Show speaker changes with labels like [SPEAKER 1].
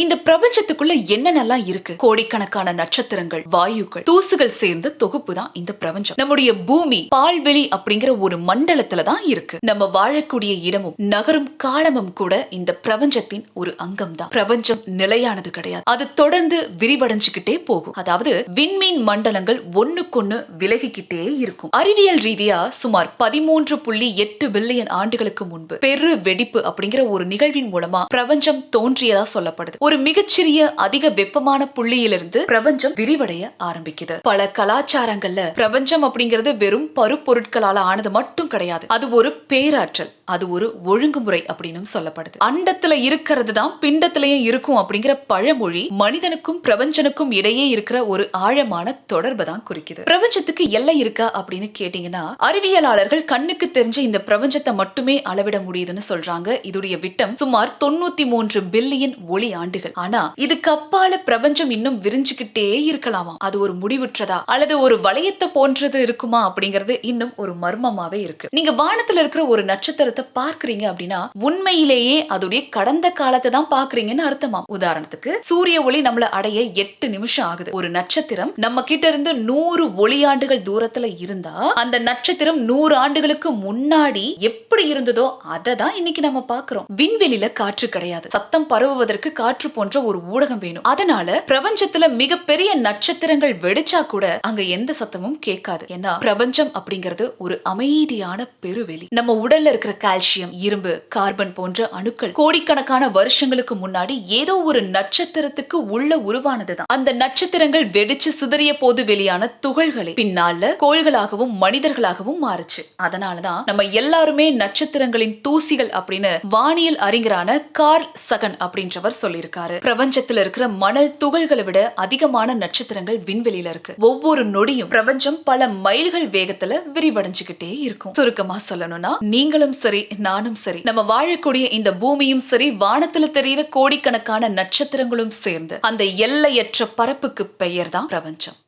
[SPEAKER 1] இந்த பிரபஞ்சத்துக்குள்ள என்னென்னலாம் இருக்கு? கோடிக்கணக்கான நட்சத்திரங்கள், வாயுக்கள், தூசுகள் சேர்ந்த தொகுப்பு தான் இந்த பிரபஞ்சம். நம்முடைய பூமி பால்வெளி அப்படிங்கிற ஒரு மண்டலத்துல தான் இருக்கு. நம்ம வாழக்கூடிய இடமும் நகரும் காலமும் கூட இந்த பிரபஞ்சத்தின் ஒரு அங்கம் தான். பிரபஞ்சம் நிலையானது கிடையாது. அது தொடர்ந்து விரிவடைஞ்சுக்கிட்டே போகும். அதாவது விண்மீன் மண்டலங்கள் ஒண்ணுக்கொண்ணு விலகிக்கிட்டே இருக்கும். அறிவியல் ரீதியா சுமார் 13.8 பில்லியன் ஆண்டுகளுக்கு முன்பு பெரு வெடிப்பு அப்படிங்கிற ஒரு நிகழ்வின் மூலமா பிரபஞ்சம் தோன்றியதா சொல்லப்படுது. ஒரு மிகச்சிறிய அதிக வெப்பமான புள்ளியிலிருந்து பிரபஞ்சம் விரிவடைய ஆரம்பிக்குது. பல கலாச்சாரங்கள்ல பிரபஞ்சம் அப்படிங்கிறது வெறும் பருப்பொருட்களால ஆனது மட்டும் கிடையாது. அது ஒரு பேராற்றல், அது ஒரு ஒழுங்குமுறை அப்படின்னு சொல்லப்படுது. அண்டத்துல இருக்கிறது தான் பிண்டத்திலையும் இருக்கும் அப்படிங்கிற பழமொழி மனிதனுக்கும் பிரபஞ்சனுக்கும் இடையே இருக்கிற ஒரு ஆழமான தொடர்பை தான் குறிக்குது. பிரபஞ்சத்துக்கு எல்லை இருக்கா அப்படின்னு கேட்டீங்கன்னா, அறிவியலாளர்கள் கண்ணுக்கு தெரிஞ்ச இந்த பிரபஞ்சத்தை மட்டுமே அளவிட முடியுதுன்னு சொல்றாங்க. இதுடைய விட்டம் சுமார் 93 பில்லியன் ஒளி ஆண்டுகள். ஆனா இதுக்கு அப்பால பிரபஞ்சம் இன்னும் விரிஞ்சுக்கிட்டே இருக்கலாமா? அது ஒரு முடிவுற்றதா அல்லது ஒரு வளையத்தை போன்றது இருக்குமா அப்படிங்கிறது இன்னும் ஒரு மர்மமாவே இருக்கு. நீங்க வானத்துல இருக்கிற ஒரு நட்சத்திரத்தை பார்க்கறீங்க அப்படின்னா உண்மையிலேயே அதோடைய கடந்த காலத்தை தான் பாக்குறீங்கன்னு அர்த்தமா. உதாரணத்துக்கு சூரிய ஒளி நம்மள அடைய 8 நிமிஷம் ஆகுது. ஒரு நட்சத்திரம் நம்ம கிட்ட இருந்து 100 ஒளியாண்டுகள் தூரத்துல இருந்தா அந்த நட்சத்திரம் 100 ஆண்டுகளுக்கு முன்னாடி எப்படி இருந்ததோ அதை தான் இன்னைக்கு நம்ம பாக்குறோம். விண்வெளியில காற்று கிடையாது. சத்தம் பரவுவதற்கு காற்று போன்ற ஒரு ஊடகம் வேணும். அதனால பிரபஞ்சத்துல மிகப்பெரிய நட்சத்திரங்கள் வெடிச்சா கூட அங்க எந்த சத்தமும் கேட்காது. ஏன்னா பிரபஞ்சம் அப்படிங்கிறது ஒரு அமைதியான பெருவெளி. நம்ம உடல்ல இருக்கிற கால்சியம், இரும்பு, கார்பன் போன்ற அணுக்கள் கோடிக்கணக்கான வருஷங்களுக்கு முன்னாடி ஏதோ ஒரு நட்சத்திரத்துக்கு உள்ள உருவானதுதான். அந்த நட்சத்திரங்கள் வெடிச்சு சிதறிய போது வெளியான துகள்களை பின்னால கோள்களாகவும் மனிதர்களாகவும் மாறுச்சு. அதனாலதான் நம்ம எல்லாருமே நட்சத்திரங்களின் தூசிகள் அப்படின்னு வானியல் அறிஞரான கார்ல் சகன் அப்படின்றவர் சொல்லியிருக்காரு. பிரபஞ்சத்துல இருக்கிற மணல் துகள்களை விட அதிகமான நட்சத்திரங்கள் விண்வெளியில இருக்கு. ஒவ்வொரு நொடியும் பிரபஞ்சம் பல மைல்கள் வேகத்துல விரிவடைஞ்சுக்கிட்டே இருக்கும். சுருக்கமா சொல்லணும்னா, நீங்களும் சரி நானும் சரி நம்ம வாழக்கூடிய இந்த பூமியும் சரி வானத்துல தெரிகிற கோடிக்கணக்கான நட்சத்திரங்களும் சேர்ந்து அந்த எல்லையற்ற பரப்புக்கு பெயர் தான் பிரபஞ்சம்.